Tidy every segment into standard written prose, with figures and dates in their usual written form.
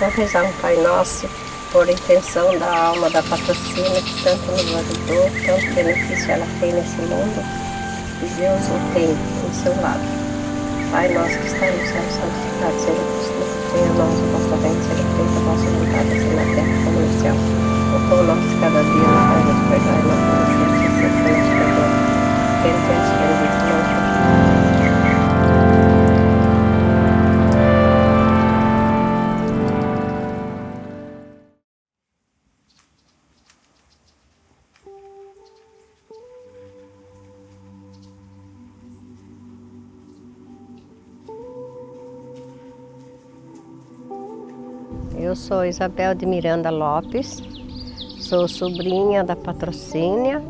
Vamos rezar um Pai Nosso por intenção da alma da patrocínio que tanto nos ajudou, tanto benefício ela tem nesse mundo, e Deus o tem do seu lado. Pai nosso que está no céu, santificado seja o vosso nome, venha a nós o vosso reino, seja feita a vossa vontade, assim na terra como no céu. O pão nosso de cada dia nos faz nos perdoar e nossas ofensas, sempre que nos perdoa. Quem tem os perdidos não te Eu sou Isabel de Miranda Lopes, sou sobrinha da patrocínio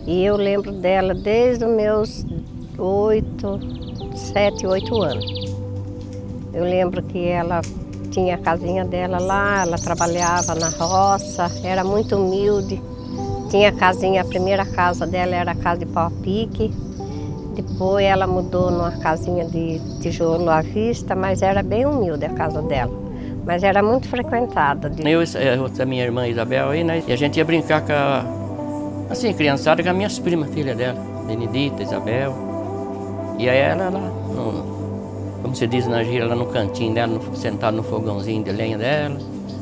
e eu lembro dela desde os meus 7, 8 anos. Eu lembro que ela tinha a casinha dela lá, ela trabalhava na roça, era muito humilde. Tinha a casinha, a primeira casa dela era a casa de pau-a-pique. Depois ela mudou numa casinha de tijolo à vista, mas era bem humilde a casa dela. Mas era muito frequentada. Eu e a minha irmã Isabel aí, né? E a gente ia brincar com a, assim, criançada, com as minhas primas, filha dela, Benedita, Isabel. E aí ela lá, como se diz na gíria, lá no cantinho dela, sentada no fogãozinho de lenha dela,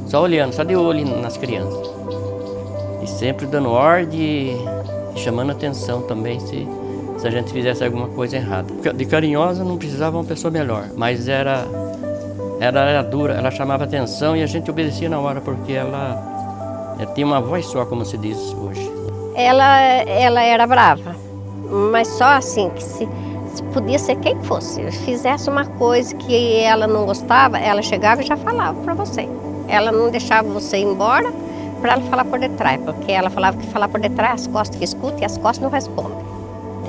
só olhando, só de olho nas crianças. E sempre dando ordem e chamando atenção também se a gente fizesse alguma coisa errada. De carinhosa não precisava uma pessoa melhor, mas era dura, ela chamava atenção e a gente obedecia na hora, porque ela tinha uma voz só, como se diz hoje. Ela era brava, mas só assim, que se podia ser quem fosse, fizesse uma coisa que ela não gostava, ela chegava e já falava para você. Ela não deixava você ir embora para ela falar por detrás, porque ela falava que falar por detrás, as costas que escutam e as costas não respondem.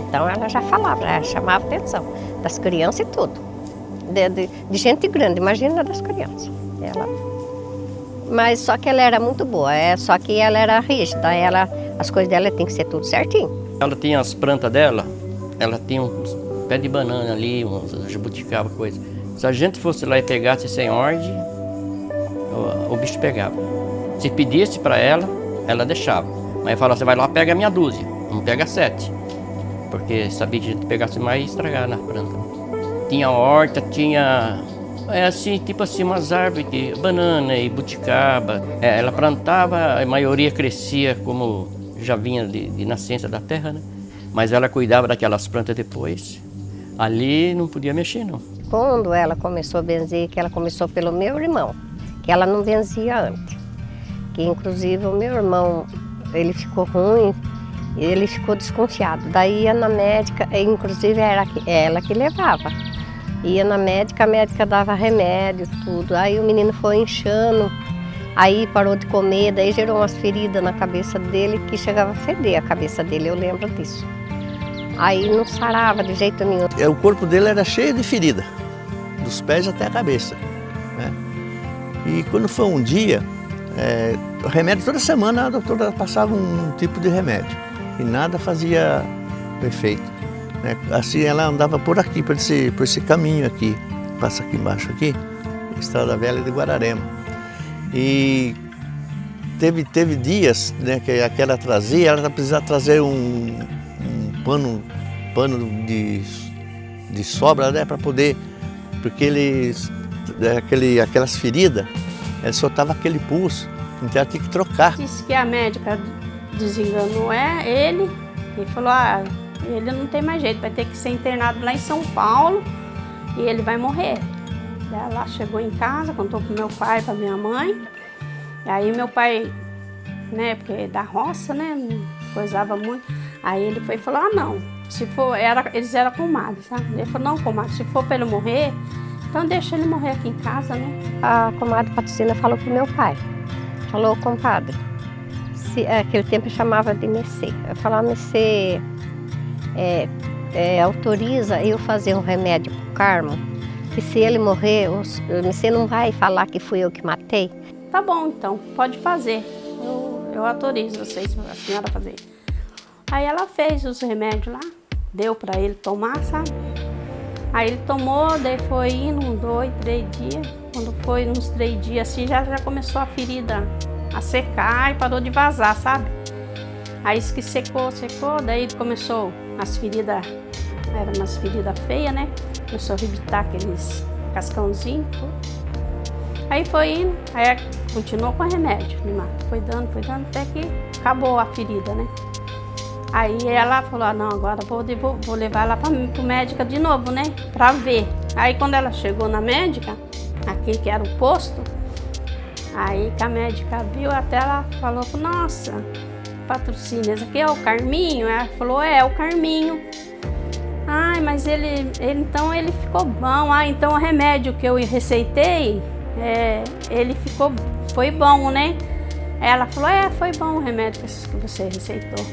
Então ela já falava, ela chamava atenção das crianças e tudo. De gente grande, imagina das crianças. Mas só que ela era muito boa, só que ela era rígida, as coisas dela tem que ser tudo certinho. Ela tinha as plantas dela, ela tinha uns pés de banana ali, uns jabuticaba, coisa. Se a gente fosse lá e pegasse sem ordem, o bicho pegava. Se pedisse para ela, ela deixava. Mas falava, você vai lá, pega a minha dúzia, não pega 7. Porque sabia que a gente pegasse mais e estragar na planta. Tinha horta, tinha assim, tipo assim, umas árvores de banana e buticaba. Ela plantava, a maioria crescia como já vinha de nascença da terra, né? Mas ela cuidava daquelas plantas depois. Ali não podia mexer, não. Quando ela começou a benzer, que ela começou pelo meu irmão, que ela não benzia antes. Que inclusive o meu irmão, ele ficou ruim, e ele ficou desconfiado. Daí ia na médica, inclusive era ela que levava. Ia na médica, a médica dava remédio, tudo. Aí o menino foi inchando, aí parou de comer, daí gerou umas feridas na cabeça dele que chegava a feder a cabeça dele, eu lembro disso. Aí não sarava de jeito nenhum. O corpo dele era cheio de ferida, dos pés até a cabeça, né? E quando foi um dia, o remédio toda semana a doutora passava um tipo de remédio e nada fazia efeito. Assim ela andava por aqui, por esse caminho aqui, passa aqui embaixo aqui, Estrada Velha de Guararema. E teve dias, né, que ela trazia, ela precisava trazer um pano de sobra, né, para poder, porque aquelas feridas, ela soltava aquele pulso, então ela tinha que trocar. Disse que a médica desenganou ele e falou, ele não tem mais jeito, vai ter que ser internado lá em São Paulo e ele vai morrer. Ela chegou em casa, contou pro meu pai, pra minha mãe. E aí meu pai, né, porque é da roça, né, coisava muito. Aí ele foi e falou, não, se for, eles eram comadres, sabe? Ele falou, não, comadre, se for pra ele morrer, então deixa ele morrer aqui em casa, né? A comadre Patrocínio falou pro meu pai, falou, compadre, aquele tempo eu chamava de Messê. Eu falava, Messê, autoriza eu fazer um remédio pro Carmo, que se ele morrer, você não vai falar que fui eu que matei? Tá bom, então, pode fazer. Eu autorizo vocês, a senhora fazer. Aí ela fez os remédios lá, deu para ele tomar, sabe? Aí ele tomou, daí foi indo 1, 2, 3 dias. Quando foi uns 3 dias assim, já começou a ferida a secar e parou de vazar, sabe? Aí isso que secou, daí começou as feridas, eram umas feridas feias, né? Começou a arrebitar aqueles cascãozinhos. Aí foi indo, aí continuou com o remédio, foi dando, até que acabou a ferida, né? Aí ela falou, não, agora vou levar ela pro médica de novo, né? Pra ver. Aí quando ela chegou na médica, aqui que era o posto, aí que a médica viu, até ela falou, nossa, Patrocínio, esse aqui é o Carminho? Ela falou, é o Carminho. Ai, mas então ele ficou bom. Ah, então o remédio que eu receitei, foi bom, né? Ela falou, foi bom o remédio que você receitou.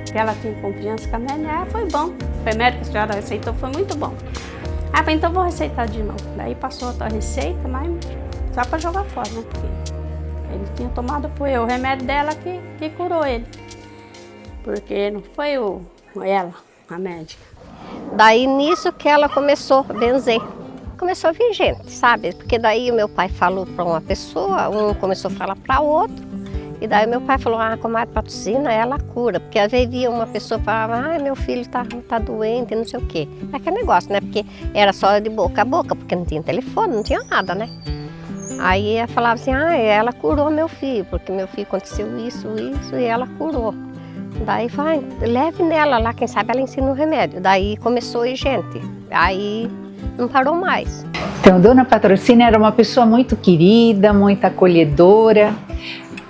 Porque ela tinha confiança com a médica, foi bom. O remédio que a senhora receitou foi muito bom. Ah, então vou receitar de novo. Daí passou a tua receita, mas só para jogar fora, né? Porque ele tinha tomado, foi o remédio dela que curou ele. Porque não foi ela, a médica. Daí nisso que ela começou a benzer. Começou a vir gente, sabe? Porque daí o meu pai falou para uma pessoa, um começou a falar para outro. E daí meu pai falou, a comadre Patrocínio, ela cura. Porque às vezes via uma pessoa e falava, meu filho tá doente, não sei o quê. É aquele negócio, né? Porque era só de boca a boca, porque não tinha telefone, não tinha nada, né? Aí ela falava assim, ela curou meu filho, porque meu filho aconteceu isso, e ela curou. Daí vai, leve nela lá, quem sabe ela ensina o remédio. Daí começou a ir gente, aí não parou mais. Então, Dona Patrocínio era uma pessoa muito querida, muito acolhedora.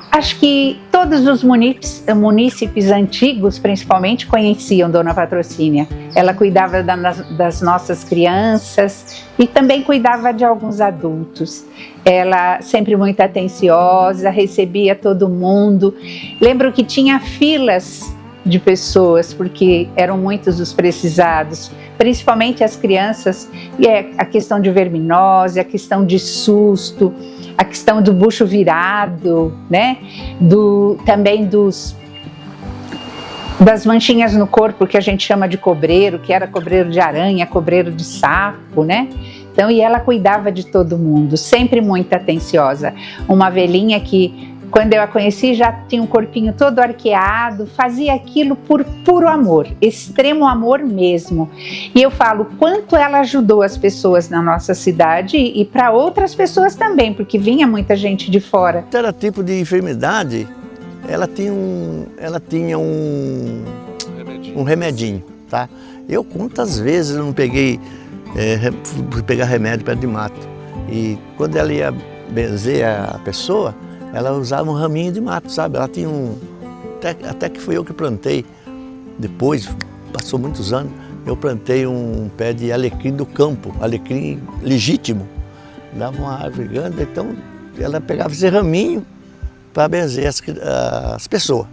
Acho que todos os munícipes antigos, principalmente, conheciam Dona Patrocínia. Ela cuidava das nossas crianças e também cuidava de alguns adultos. Ela sempre muito atenciosa, recebia todo mundo. Lembro que tinha filas de pessoas, porque eram muitos os precisados, principalmente as crianças, e a questão de verminose, a questão de susto, a questão do bucho virado, né? Também das manchinhas no corpo, que a gente chama de cobreiro, que era cobreiro de aranha, cobreiro de sapo, né? Então, e ela cuidava de todo mundo, sempre muito atenciosa. Uma velhinha que, quando eu a conheci, já tinha um corpinho todo arqueado, fazia aquilo por puro amor, extremo amor mesmo. E eu falo quanto ela ajudou as pessoas na nossa cidade e para outras pessoas também, porque vinha muita gente de fora. Cada tipo de enfermidade, ela tinha um remedinho, tá? Eu quantas vezes eu não fui pegar remédio perto de mato. E quando ela ia benzer a pessoa, ela usava um raminho de mato, sabe? Ela tinha até que foi eu que plantei. Depois, passou muitos anos, eu plantei um pé de alecrim do campo, alecrim legítimo. Dava uma árvore grande, então ela pegava esse raminho para benzer as pessoas.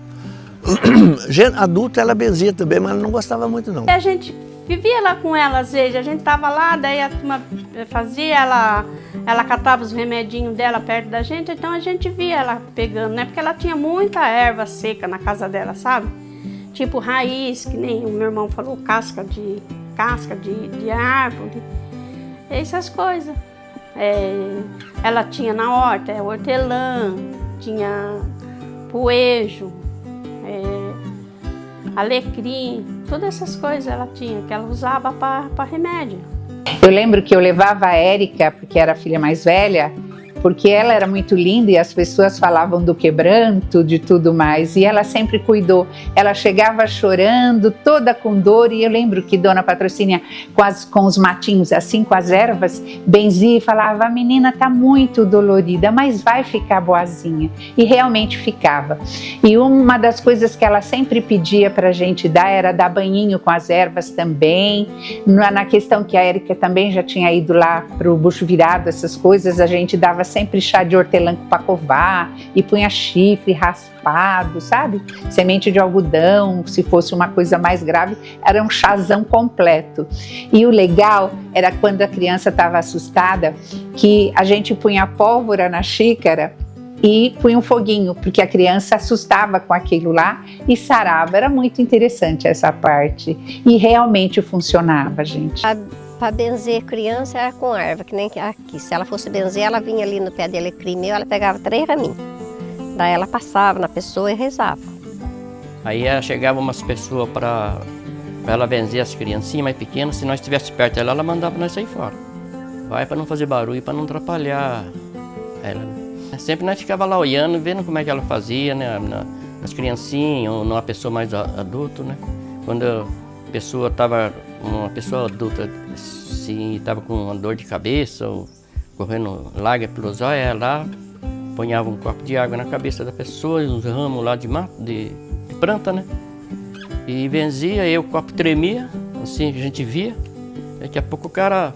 Adulta ela benzia também, mas ela não gostava muito não. A gente vivia lá com ela às vezes, a gente tava lá, daí a turma fazia, ela catava os remedinhos dela perto da gente, então a gente via ela pegando, né? Porque ela tinha muita erva seca na casa dela, sabe? Tipo raiz, que nem o meu irmão falou, casca de árvore, essas coisas. Ela tinha na horta, hortelã, tinha poejo, alecrim, todas essas coisas ela tinha, que ela usava para remédio. Eu lembro que eu levava a Érica, porque era a filha mais velha, porque ela era muito linda e as pessoas falavam do quebranto, de tudo mais, e ela sempre cuidou. Ela chegava chorando, toda com dor, e eu lembro que Dona Patrocínia, com os matinhos assim, com as ervas, benzia e falava, a menina está muito dolorida, mas vai ficar boazinha. E realmente ficava. E uma das coisas que ela sempre pedia para a gente dar era dar banhinho com as ervas também. Na questão que a Érica também já tinha ido lá para o bucho virado, essas coisas, a gente dava sempre chá de hortelã com pacová e punha chifre raspado, sabe? Semente de algodão, se fosse uma coisa mais grave, era um chazão completo. E o legal era quando a criança estava assustada, que a gente punha pólvora na xícara e punha um foguinho, porque a criança assustava com aquilo lá e sarava. Era muito interessante essa parte. E realmente funcionava, gente. A para benzer criança era com erva, que nem aqui. Se ela fosse benzer, ela vinha ali no pé de alecrim meu, ela pegava 3 raminhos. Daí ela passava na pessoa e rezava. Aí chegava umas pessoas para ela benzer as criancinhas mais pequenas, se nós estivesse perto dela, ela mandava nós sair fora. Vai para não fazer barulho, para não atrapalhar ela. Sempre nós ficava lá olhando, vendo como é que ela fazia, né? Nas criancinhas ou numa pessoa mais adulta, né? Quando uma pessoa adulta se estava com uma dor de cabeça ou correndo lágrimas pelos olhos, ela lá ponhava um copo de água na cabeça da pessoa e uns ramos lá de planta, né? E benzia, aí o copo tremia, assim a gente via. Daqui a pouco o cara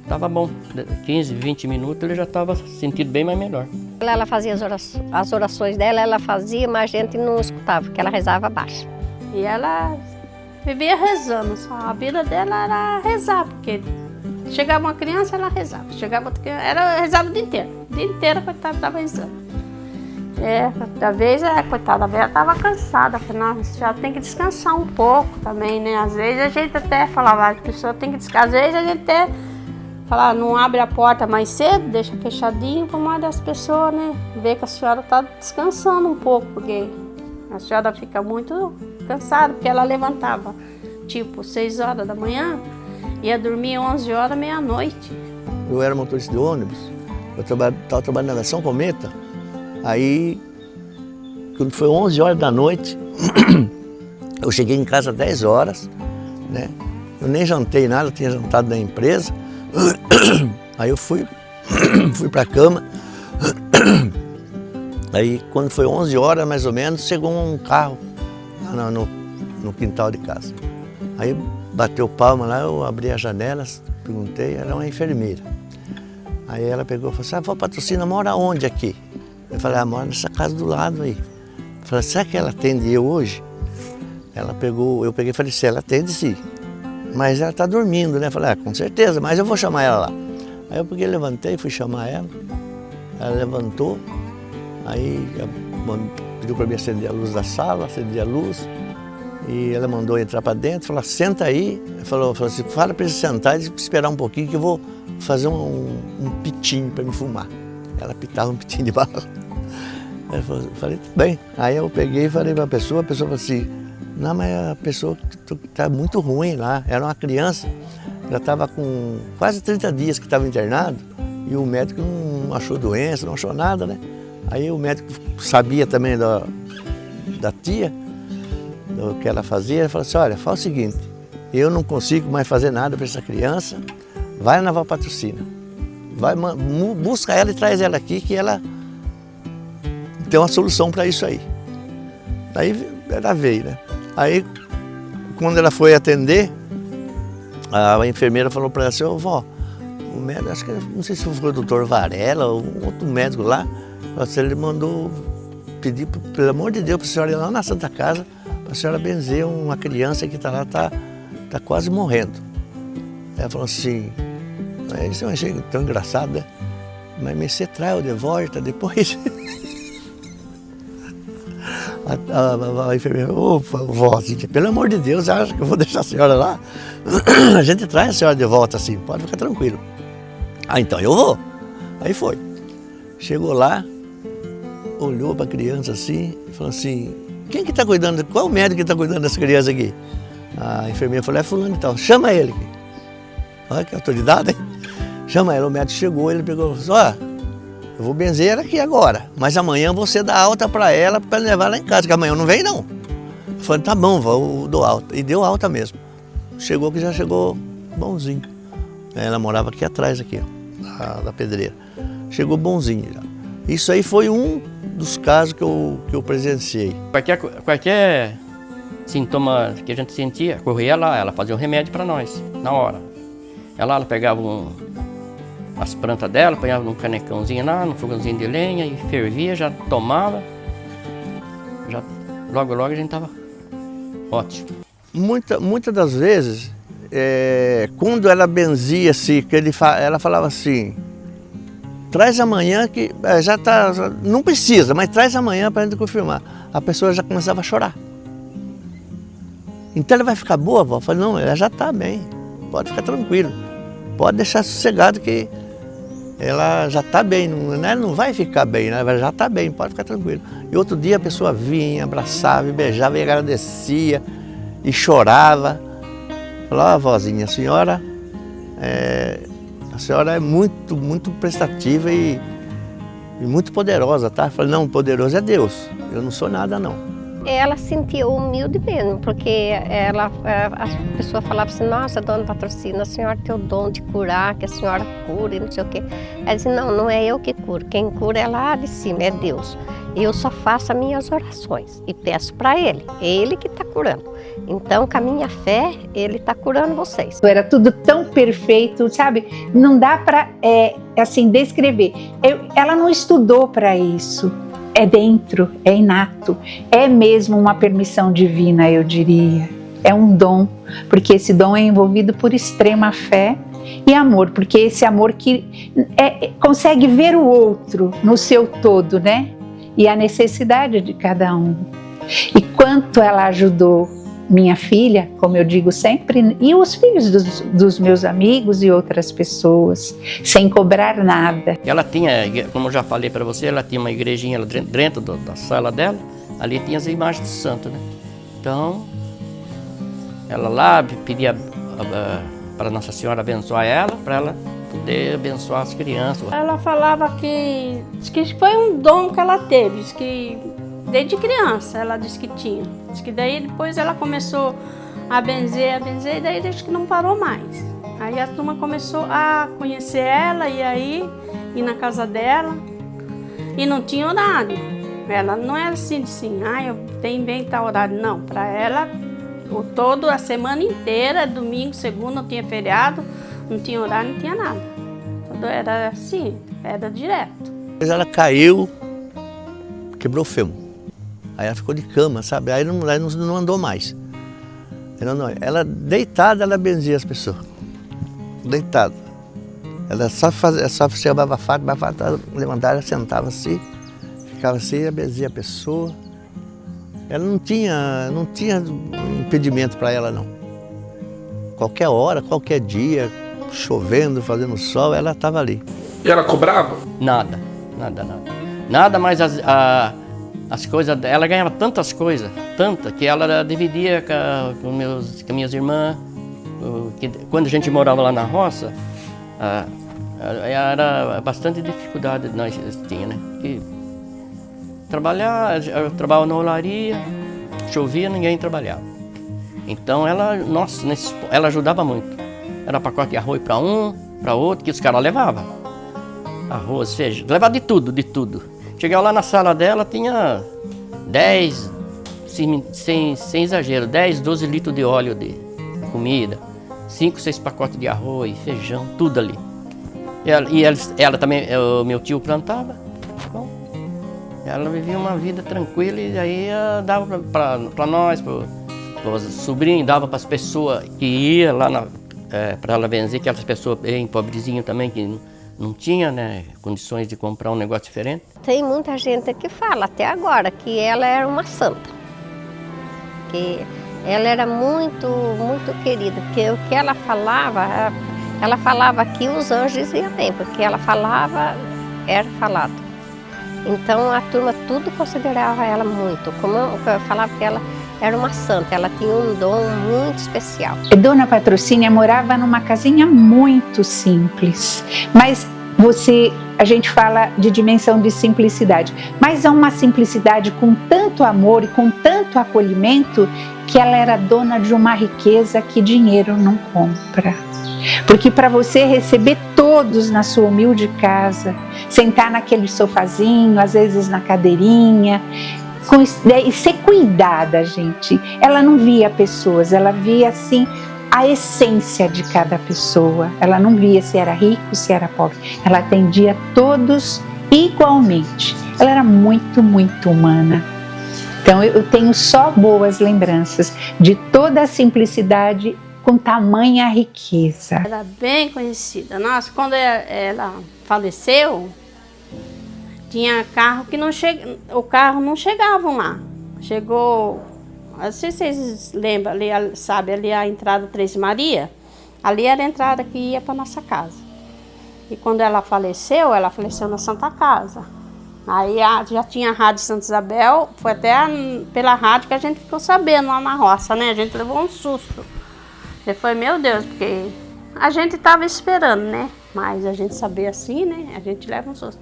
estava bom, 15, 20 minutos ele já estava sentindo bem mais melhor. Ela fazia as orações dela, ela fazia, mas a gente não escutava, porque ela rezava baixo. E ela vivia rezando, só a vida dela era rezar, porque chegava uma criança, ela rezava, chegava outra criança, ela rezava o dia inteiro, a coitada estava rezando. Da vez, coitada, a velha estava cansada, falei, não, já tem que descansar um pouco também, né? Às vezes a gente até falava, a pessoa tem que descansar, às vezes a gente até falava, não abre a porta mais cedo, deixa fechadinho, para uma das pessoas, né? Ver que a senhora está descansando um pouco, porque a senhora fica muito cansada, porque ela levantava tipo 6 horas da manhã, ia dormir 11 horas, meia-noite. Eu era motorista de ônibus, eu estava trabalhando na São Cometa, aí quando foi 11 horas da noite, eu cheguei em casa às 10 horas, né? Eu nem jantei nada, eu tinha jantado na empresa, aí eu fui para a cama, aí quando foi 11 horas mais ou menos, chegou um carro lá no quintal de casa. Aí bateu palma lá, eu abri as janelas, perguntei, era uma enfermeira. Aí ela pegou e falou assim, vó Patrocínio, mora onde aqui? Eu falei, mora nessa casa do lado aí. Eu falei, será que ela atende eu hoje? Eu peguei e falei, ela atende sim. Mas ela está dormindo, né? Eu falei, com certeza, mas eu vou chamar ela lá. Aí eu peguei, levantei, fui chamar ela. Ela levantou, aí pediu para mim acender a luz da sala, acendi a luz. E ela mandou entrar para dentro, falou, senta aí. Falou assim, fala para ele sentar e esperar um pouquinho que eu vou fazer um pitinho para me fumar. Ela pitava um pitinho de bala. Eu falei, tudo bem. Aí eu peguei e falei para a pessoa falou assim, não, mas a pessoa está muito ruim lá. Era uma criança, já estava com quase 30 dias que estava internado e o médico não achou doença, não achou nada, né? Aí o médico sabia também da tia, do que ela fazia, ele falou assim, olha, faz o seguinte, eu não consigo mais fazer nada para essa criança, vai na Vó Patrocínio, busca ela e traz ela aqui que ela tem uma solução para isso aí. Aí ela veio, né? Aí, quando ela foi atender, a enfermeira falou para ela assim, vó, o médico, acho que não sei se foi o doutor Varela ou outro médico lá, ele mandou pedir, pelo amor de Deus, para a senhora ir lá na Santa Casa, para a senhora benzer uma criança que está lá, está quase morrendo. Ela falou assim, isso eu achei tão engraçado, né? Mas você traz de volta depois. A enfermeira, opa, vó, pelo amor de Deus, acha que eu vou deixar a senhora lá? A gente traz a senhora de volta assim, pode ficar tranquilo. Então eu vou. Aí foi. Chegou lá, olhou para a criança assim, e falou assim, quem que está cuidando, qual o médico que está cuidando dessa criança aqui? A enfermeira falou, fulano e tal, chama ele aqui. Olha que autoridade, hein? Chama ele, o médico chegou, ele pegou e falou assim, eu vou benzer ela aqui agora, mas amanhã você dá alta para ela levar lá em casa, que amanhã não vem não. Eu falei, tá bom, vou dou alta. E deu alta mesmo. Chegou que já chegou bonzinho. Ela morava aqui atrás, aqui, ó, da pedreira. Chegou bonzinho já. Isso aí foi um dos casos que eu presenciei. Qualquer sintoma que a gente sentia, corria lá, ela fazia um remédio para nós, na hora. Ela pegava as plantas dela, ponhava num canecãozinho lá, num fogãozinho de lenha e fervia, já tomava. Logo a gente estava ótimo. Muitas das vezes, quando ela benzia-se, ela falava assim, traz amanhã que já está, não precisa, mas traz amanhã para a gente confirmar. A pessoa já começava a chorar. Então ela vai ficar boa, vó? Eu falei, não, ela já está bem, pode ficar tranquilo. pode deixar sossegado que ela já está bem, não vai ficar bem, né? Ela já está bem, pode ficar tranquilo. E outro dia a pessoa vinha, abraçava, e beijava, e agradecia, e chorava. Falava, vozinha, a senhora é muito, muito prestativa e muito poderosa, tá? Eu falei, não, poderoso é Deus, eu não sou nada, não. Ela se sentia humilde mesmo, porque a pessoa falava assim, nossa, dona Patrocínio, a senhora tem o dom de curar, que a senhora cura e não sei o quê. Ela disse, não é eu que curo, quem cura é lá de cima, é Deus. Eu só faço as minhas orações e peço para Ele, é Ele que está curando. Então, com a minha fé, Ele está curando vocês. Era tudo tão perfeito, sabe? Não dá para, assim, descrever. Ela não estudou para isso. É dentro, é inato, é mesmo uma permissão divina, eu diria. É um dom, porque esse dom é envolvido por extrema fé e amor, porque esse amor que consegue ver o outro no seu todo, né? E a necessidade de cada um. E quanto ela ajudou minha filha, como eu digo sempre, e os filhos dos meus amigos e outras pessoas, sem cobrar nada. Ela tinha, como eu já falei para você, ela tinha uma igrejinha dentro da sala dela, ali tinha as imagens do santo, né? Então, ela lá pedia para Nossa Senhora abençoar ela, para ela poder abençoar as crianças. Ela falava que foi um dom que ela teve, diz que desde criança ela disse que tinha. Diz que daí depois ela começou a benzer, e daí acho que não parou mais. Aí a turma começou a conhecer ela e aí ir na casa dela e não tinha horário. Ela não era assim, eu tenho bem tal horário. Não, para ela, a semana inteira, domingo, segunda, não tinha feriado, não tinha horário, não tinha nada. Era assim, era direto. Ela caiu, quebrou o fêmur. Aí ela ficou de cama, sabe? Aí não andou mais. Ela deitada, ela benzia as pessoas. Deitada. Ela só chegava fato, levantava, ela sentava assim, ficava assim, benzia a pessoa. Ela não tinha impedimento para ela, não. Qualquer hora, qualquer dia, chovendo, fazendo sol, ela estava ali. E ela cobrava? Nada, mas as coisas, ela ganhava tantas coisas, que ela dividia com minhas irmãs. Quando a gente morava lá na roça, era bastante dificuldade que nós tínhamos, né? Porque eu trabalhava na olaria, chovia, ninguém trabalhava. Então ela ajudava muito. Era pacote de arroz para um, para outro, que os caras levavam. Arroz, feijão, levava de tudo. Chegava lá na sala dela, tinha 10, sem exagero, 10, 12 litros de óleo de comida, 5, 6 pacotes de arroz, feijão, tudo ali. Ela também, o meu tio plantava. Bom, ela vivia uma vida tranquila e aí dava para nós, para os sobrinhos, dava para as pessoas que iam lá para ela benzer, que aquelas pessoas bem pobrezinhas também, que não tinha, né, condições de comprar um negócio diferente. Tem muita gente que fala até agora que ela era uma santa, que ela era muito, muito querida, porque o que ela falava que os anjos diziam bem, porque ela falava, era falado. Então a turma tudo considerava ela muito, como eu falava que ela era uma santa, ela tinha um dom muito especial. Dona Patrocínia morava numa casinha muito simples, mas a gente fala de dimensão de simplicidade, mas é uma simplicidade com tanto amor e com tanto acolhimento que ela era dona de uma riqueza que dinheiro não compra. Porque para você receber todos na sua humilde casa, sentar naquele sofazinho, às vezes na cadeirinha, e ser cuidada, gente. Ela não via pessoas, ela via assim a essência de cada pessoa. Ela não via se era rico, se era pobre. Ela atendia todos igualmente. Ela era muito, muito humana. Então eu tenho só boas lembranças de toda a simplicidade com tamanha riqueza. Era bem conhecida. Nossa, quando ela faleceu, tinha carro que o carro não chegava lá. Chegou, não sei se vocês lembram, ali a entrada Três Maria, Ali era a entrada que ia para nossa casa. E quando ela faleceu na Santa Casa. Aí já tinha a Rádio Santa Isabel, foi até pela rádio que a gente ficou sabendo lá na roça, né? A gente levou um susto. E foi, meu Deus, porque a gente estava esperando, né? Mas a gente sabia assim, né? A gente leva um susto.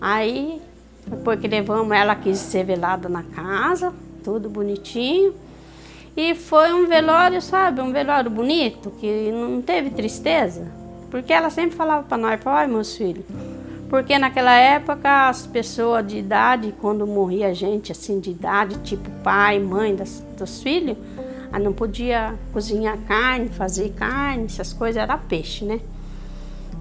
Aí, depois que levamos, ela quis ser velada na casa, tudo bonitinho. E foi um velório, sabe? Um velório bonito, que não teve tristeza. Porque ela sempre falava para nós, ai, meus filhos. Porque naquela época as pessoas de idade, quando morria gente assim de idade, tipo pai, mãe dos filhos, não podia cozinhar carne, fazer carne, essas coisas, era peixe, né?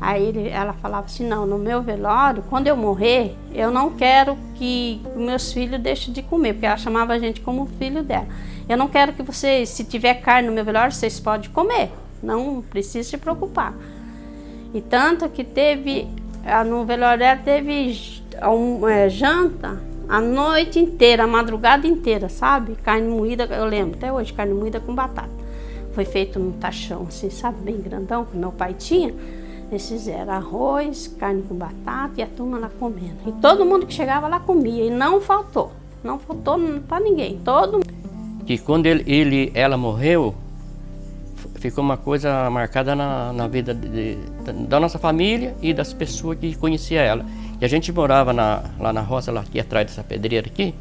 Aí ela falava assim, não, no meu velório, quando eu morrer, eu não quero que meus filhos deixem de comer, porque ela chamava a gente como filho dela. Eu não quero que vocês, se tiver carne no meu velório, vocês podem comer, não precisa se preocupar. E tanto que teve, no velório dela teve janta a noite inteira, a madrugada inteira, sabe? Carne moída, eu lembro até hoje, carne moída com batata. Foi feito num tachão assim, sabe? Bem grandão, que meu pai tinha. Eles fizeram arroz, carne com batata e a turma lá comendo. E todo mundo que chegava lá comia e não faltou para ninguém, todo mundo. Que quando ela morreu, ficou uma coisa marcada na vida da nossa família e das pessoas que conheciam ela. E a gente morava lá na roça, lá aqui atrás dessa pedreira aqui.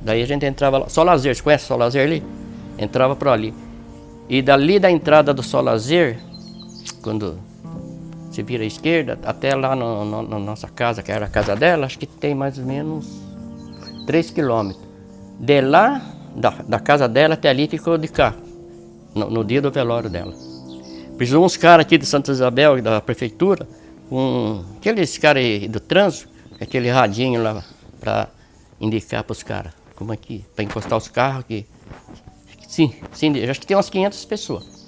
Daí a gente entrava lá, Sol Lazer, você conhece o Sol Lazer ali? Entrava por ali. E dali da entrada do Sol Lazer, quando se vira à esquerda, até lá na nossa casa, que era a casa dela, acho que tem mais ou menos 3 quilômetros. De lá, da casa dela até ali, ficou de carro, no dia do velório dela. Precisou uns caras aqui de Santa Isabel, da prefeitura, aqueles caras do trânsito, aquele radinho lá, para indicar para os caras, como aqui, para encostar os carros aqui. Sim, acho que tem umas 500 pessoas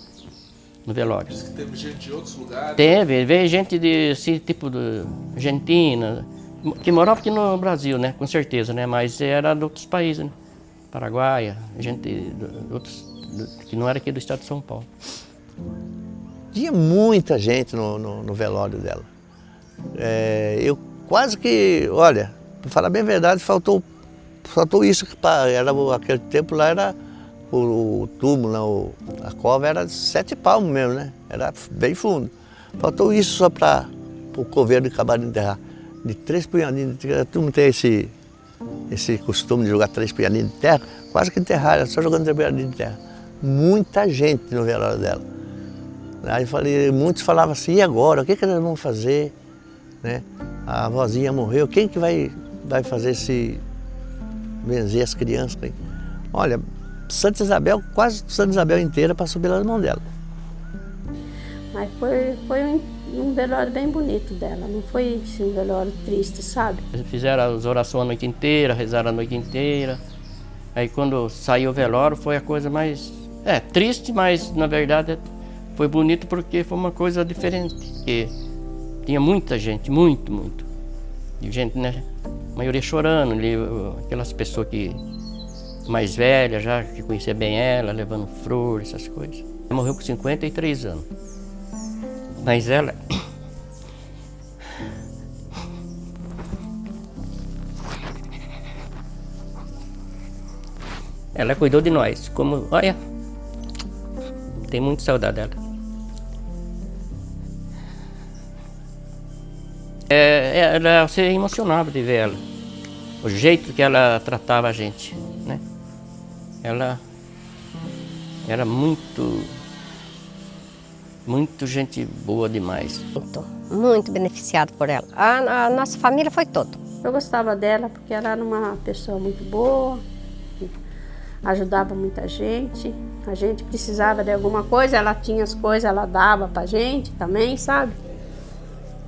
no velório. Diz que teve gente de outros lugares? Veio gente assim, tipo de Argentina, que morava aqui no Brasil, né, com certeza, né, mas era de outros países, né, Paraguai, gente de outros, que não era aqui do estado de São Paulo. Tinha muita gente no velório dela. Eu quase que, olha, para falar bem a verdade, faltou isso, aquele tempo lá era o túmulo, a cova era 7 palmos mesmo, né? Era bem fundo. Faltou isso só para o coveiro acabar de enterrar. De 3 punhadinhos de terra, todo mundo tem esse costume de jogar 3 punhadinhos de terra, quase que enterraram, só jogando 3 punhadinhos de terra. Muita gente no velório dela. Aí muitos falavam assim, e agora? O que nós vamos fazer? Né? A avózinha morreu, quem que vai fazer benzer as crianças? Olha, Santa Isabel, quase Santa Isabel inteira passou pela mão dela. Mas foi um velório bem bonito dela, não foi assim, um velório triste, sabe? Eles fizeram as orações a noite inteira, rezaram a noite inteira. Aí quando saiu o velório foi a coisa mais... triste, mas na verdade foi bonito porque foi uma coisa diferente. Porque tinha muita gente, muito. E gente, né? A maioria chorando, aquelas pessoas que... mais velha já, que conhecia bem ela, levando flores, essas coisas. Ela morreu com 53 anos. Mas ela... ela cuidou de nós, como... Olha, tem muita saudade dela. Você emocionava de ver ela. O jeito que ela tratava a gente, né? Ela era muito gente boa demais. Muito beneficiado por ela. A nossa família foi toda. Eu gostava dela porque ela era uma pessoa muito boa, ajudava muita gente. A gente precisava de alguma coisa, ela tinha as coisas, ela dava pra gente também, sabe?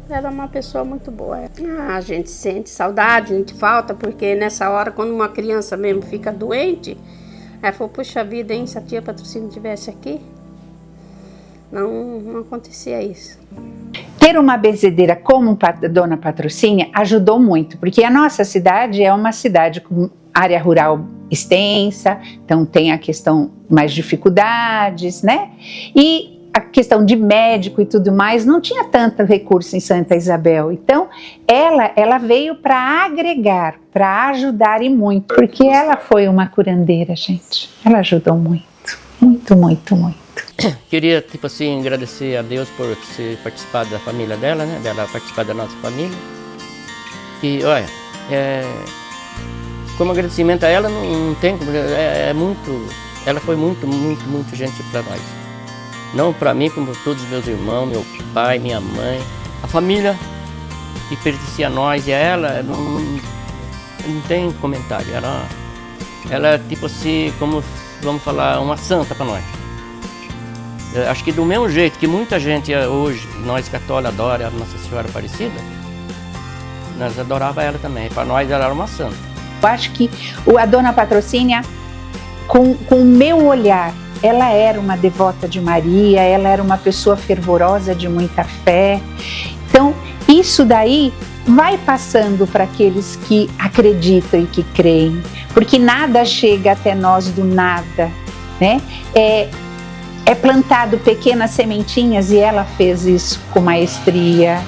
Era uma pessoa muito boa. A gente sente saudade, a gente falta, porque nessa hora, quando uma criança mesmo fica doente, aí falou, puxa vida, hein, se a tia Patrocínio estivesse aqui, não acontecia isso. Ter uma benzedeira como Dona Patrocínia ajudou muito, porque a nossa cidade é uma cidade com área rural extensa, então tem a questão mais dificuldades, né? E a questão de médico e tudo mais, não tinha tanto recurso em Santa Isabel. Então, ela veio para agregar, para ajudar e muito, porque ela foi uma curandeira, gente. Ela ajudou muito, muito, muito, muito. Queria, tipo assim, agradecer a Deus por ter participado da família dela, né? Dela participar da nossa família. E, olha, como agradecimento a ela, não tem como, ela foi muito, muito, muito gentil para nós. Não para mim, como todos os meus irmãos, meu pai, minha mãe, a família que pertencia a nós e a ela, não tem comentário. Ela tipo assim, como vamos falar, uma santa para nós. Eu acho que do mesmo jeito que muita gente hoje, nós católicos adora a Nossa Senhora Aparecida, nós adorava ela também. Para nós ela era uma santa. Eu acho que a Dona Patrocínia, com o meu olhar, ela era uma devota de Maria, ela era uma pessoa fervorosa de muita fé. Então, isso daí vai passando para aqueles que acreditam e que creem, porque nada chega até nós do nada, né? É plantado pequenas sementinhas e ela fez isso com maestria,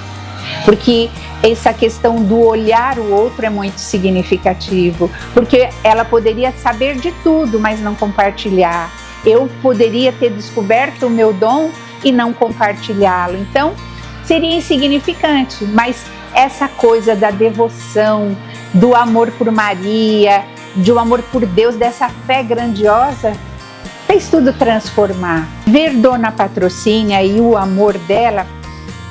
porque essa questão do olhar o outro é muito significativo, porque ela poderia saber de tudo, mas não compartilhar. Eu poderia ter descoberto o meu dom e não compartilhá-lo. Então, seria insignificante, mas essa coisa da devoção, do amor por Maria, do amor por Deus, dessa fé grandiosa, fez tudo transformar. Ver Dona Patrocínia e o amor dela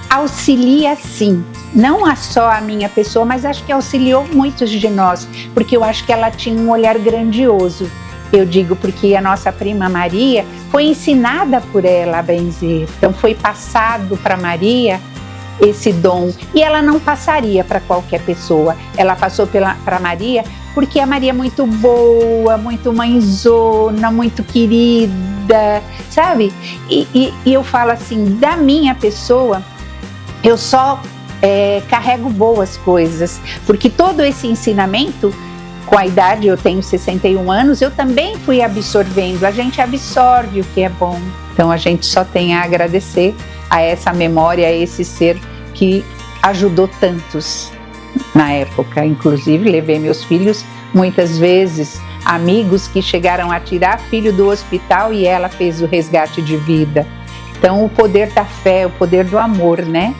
auxilia sim, não só a minha pessoa, mas acho que auxiliou muitos de nós, porque eu acho que ela tinha um olhar grandioso. Eu digo porque a nossa prima Maria foi ensinada por ela a benzer, então foi passado para Maria esse dom, e ela não passaria para qualquer pessoa, ela passou para Maria porque a Maria é muito boa, muito mãezona, muito querida, sabe? E eu falo assim, da minha pessoa, eu só carrego boas coisas, porque todo esse ensinamento, com a idade, eu tenho 61 anos, eu também fui absorvendo, a gente absorve o que é bom. Então a gente só tem a agradecer a essa memória, a esse ser que ajudou tantos na época. Inclusive levei meus filhos, muitas vezes, amigos que chegaram a tirar filho do hospital e ela fez o resgate de vida. Então o poder da fé, o poder do amor, né?